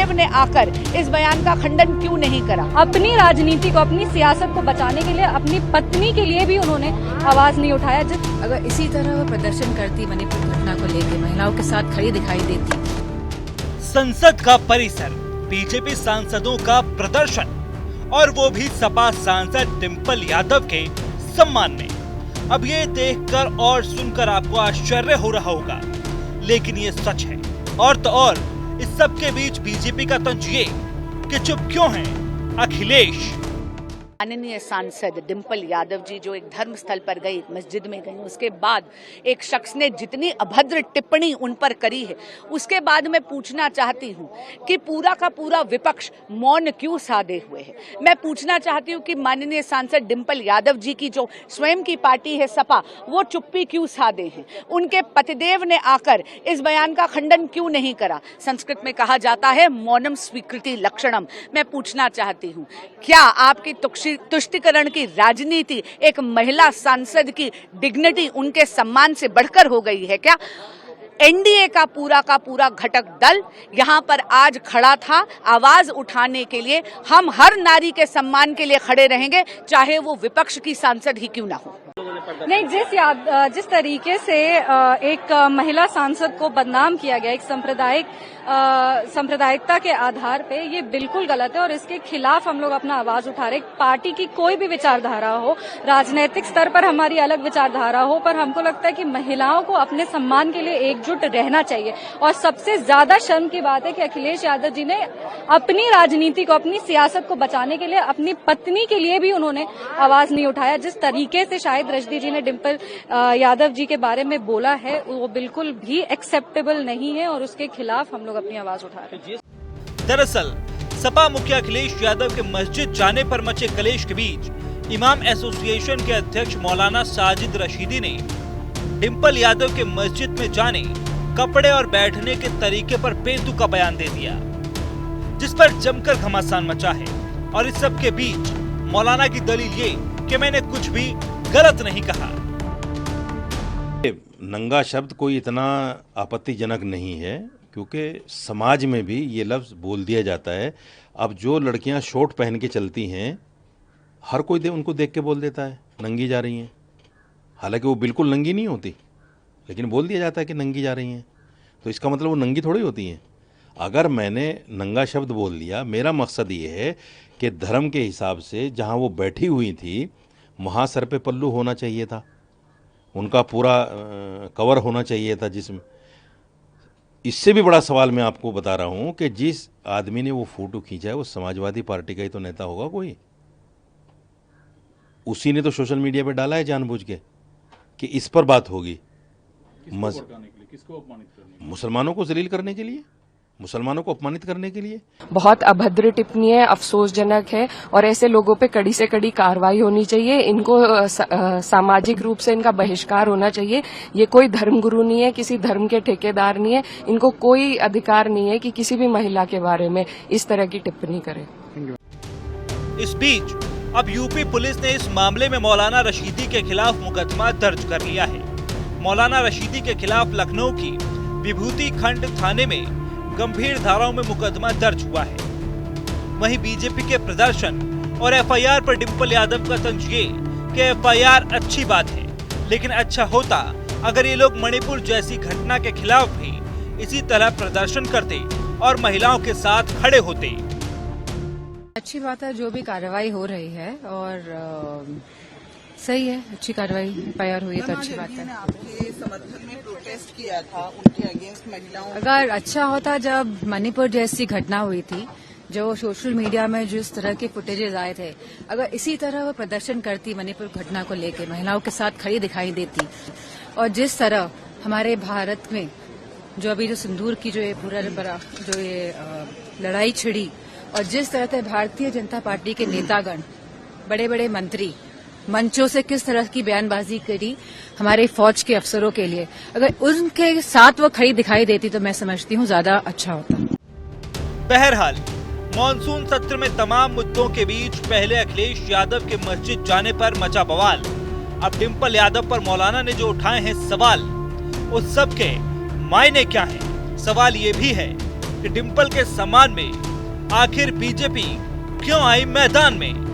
पतिदेव ने आकर इस बयान का खंडन क्यों नहीं करा? अपनी राजनीति को, अपनी सियासत को बचाने के लिए अपनी पत्नी के लिए भी उन्होंने आवाज नहीं उठाया। अगर इसी तरह वो प्रदर्शन करती, मणिपुर घटना को लेकर महिलाओं के साथ खड़ी दिखाई देती। संसद का परिसर, बीजेपी सांसदों का प्रदर्शन और वो भी सपा सांसद डिंपल यादव के सम्मान में। अब ये देखकर और सुनकर आपको आश्चर्य हो रहा होगा, लेकिन ये सच है। और तो और इस सब के बीच बीजेपी का तंज ये कि चुप क्यों हैं अखिलेश। माननीय सांसद डिंपल यादव जी जो एक धर्म स्थल पर गई, मस्जिद में गई, उसके बाद एक शख्स ने जितनी अभद्र टिप्पणी उन पर करी है, उसके बाद मैं पूछना चाहती हूं कि पूरा का पूरा विपक्ष मौन क्यों साधे हुए है। मैं पूछना चाहती हूं कि माननीय सांसद डिंपल यादव जी की जो स्वयं की पार्टी है सपा, वो चुप्पी क्यों साधे हैं? उनके पतिदेव ने आकर इस बयान का खंडन क्यों नहीं करा? संस्कृत में कहा जाता है मौनम स्वीकृति लक्षणम। मैं पूछना चाहती हूं, क्या आपकी तुष्टिकरण की राजनीति एक महिला सांसद की डिग्निटी, उनके सम्मान से बढ़कर हो गई है क्या? एनडीए का पूरा घटक दल यहाँ पर आज खड़ा था आवाज उठाने के लिए। हम हर नारी के सम्मान के लिए खड़े रहेंगे, चाहे वो विपक्ष की सांसद ही क्यों ना हो। नहीं, जिस तरीके से एक महिला सांसद को बदनाम किया गया एक सांप्रदायिकता के आधार पे, ये बिल्कुल गलत है और इसके खिलाफ हम लोग अपना आवाज उठा रहे। पार्टी की कोई भी विचारधारा हो, राजनीतिक स्तर पर हमारी अलग विचारधारा हो, पर हमको लगता है कि महिलाओं को अपने सम्मान के लिए एकजुट रहना चाहिए। और सबसे ज्यादा शर्म की बात है कि अखिलेश यादव जी ने अपनी राजनीति को, अपनी सियासत को बचाने के लिए अपनी पत्नी के लिए भी उन्होंने आवाज नहीं उठाया। जिस तरीके से शायद रजनी जी ने डिंपल यादव जी के बारे में बोला है, वो बिल्कुल भी एक्सेप्टेबल नहीं है और उसके खिलाफ हम लोग अपनी आवाज उठा रहे हैं। दरअसल सपा मुखिया अखिलेश यादव के मस्जिद जाने पर मचे कलेश के बीच इमाम एसोसिएशन के अध्यक्ष मौलाना साजिद रशीदी ने डिंपल यादव के मस्जिद में जाने, कपड़े और बैठने के तरीके पर बेतुका बयान दे दिया, जिस पर जमकर घमासान मचा है। और इस सब के बीच मौलाना की दलील ये कि मैंने कुछ भी गलत नहीं कहा। नंगा शब्द कोई इतना आपत्तिजनक नहीं है, क्योंकि समाज में भी ये लफ्ज़ बोल दिया जाता है। अब जो लड़कियां शॉर्ट पहन के चलती हैं, हर कोई उनको देख के बोल देता है नंगी जा रही हैं, हालांकि वो बिल्कुल नंगी नहीं होती, लेकिन बोल दिया जाता है कि नंगी जा रही हैं। तो इसका मतलब वो नंगी थोड़ी होती हैं। अगर मैंने नंगा शब्द बोल दिया, मेरा मकसद ये है कि धर्म के हिसाब से जहाँ वो बैठी हुई थी वहाँ सर पे पल्लू होना चाहिए था, उनका पूरा कवर होना चाहिए था जिसमें। इससे भी बड़ा सवाल मैं आपको बता रहा हूँ कि जिस आदमी ने वो फोटो खींचा है वो समाजवादी पार्टी का ही तो नेता होगा कोई। उसी ने तो सोशल मीडिया पे डाला है जानबूझ के कि इस पर बात होगी। मुसलमानों को जलील करने के लिए, मुसलमानों को अपमानित करने के लिए। बहुत अभद्र टिप्पणी है, अफसोसजनक है और ऐसे लोगों पे कड़ी से कड़ी कार्रवाई होनी चाहिए। इनको सामाजिक रूप से इनका बहिष्कार होना चाहिए। ये कोई धर्मगुरु नहीं है, किसी धर्म के ठेकेदार नहीं है, इनको कोई अधिकार नहीं है कि किसी भी महिला के बारे में इस तरह की टिप्पणी करें। इस बीच अब यूपी पुलिस ने इस मामले में मौलाना रशीदी के खिलाफ मुकदमा दर्ज कर लिया है। मौलाना रशीदी के खिलाफ लखनऊ की विभूति खंड थाने में गंभीर धाराओं में मुकदमा दर्ज हुआ है। वहीं बीजेपी के प्रदर्शन और एफआईआर पर डिंपल यादव का तंज ये कि एफआईआर अच्छी बात है, लेकिन अच्छा होता अगर ये लोग मणिपुर जैसी घटना के खिलाफ भी इसी तरह प्रदर्शन करते और महिलाओं के साथ खड़े होते। अच्छी बात है जो भी कार्रवाई हो रही है और सही है, अच्छी कार्रवाई एफआईआर हुई तो अच्छी बात है। आपके समर्थन में प्रोटेस्ट किया था उनके अगेंस्ट महिलाओं। अगर अच्छा होता जब मणिपुर जैसी घटना हुई थी, जो सोशल मीडिया में जिस तरह के फुटेजेस आए थे, अगर इसी तरह वो प्रदर्शन करती, मणिपुर घटना को लेकर महिलाओं के साथ खड़ी दिखाई देती। और जिस तरह हमारे भारत में जो अभी जो सिंदूर की जो ये पूरा जो ये लड़ाई छिड़ी, और जिस तरह से भारतीय जनता पार्टी के नेतागण, बड़े बड़े मंत्री मंचों से किस तरह की बयानबाजी करी हमारे फौज के अफसरों के लिए, अगर उनके साथ वो खड़ी दिखाई देती तो मैं समझती हूँ ज्यादा अच्छा होता। बहरहाल मॉनसून सत्र में तमाम मुद्दों के बीच पहले अखिलेश यादव के मस्जिद जाने पर मचा बवाल, अब डिंपल यादव पर मौलाना ने जो उठाए हैं सवाल, उस सब के मायने क्या हैं? सवाल ये भी है कि डिंपल के सम्मान में आखिर बीजेपी क्यों आई मैदान में।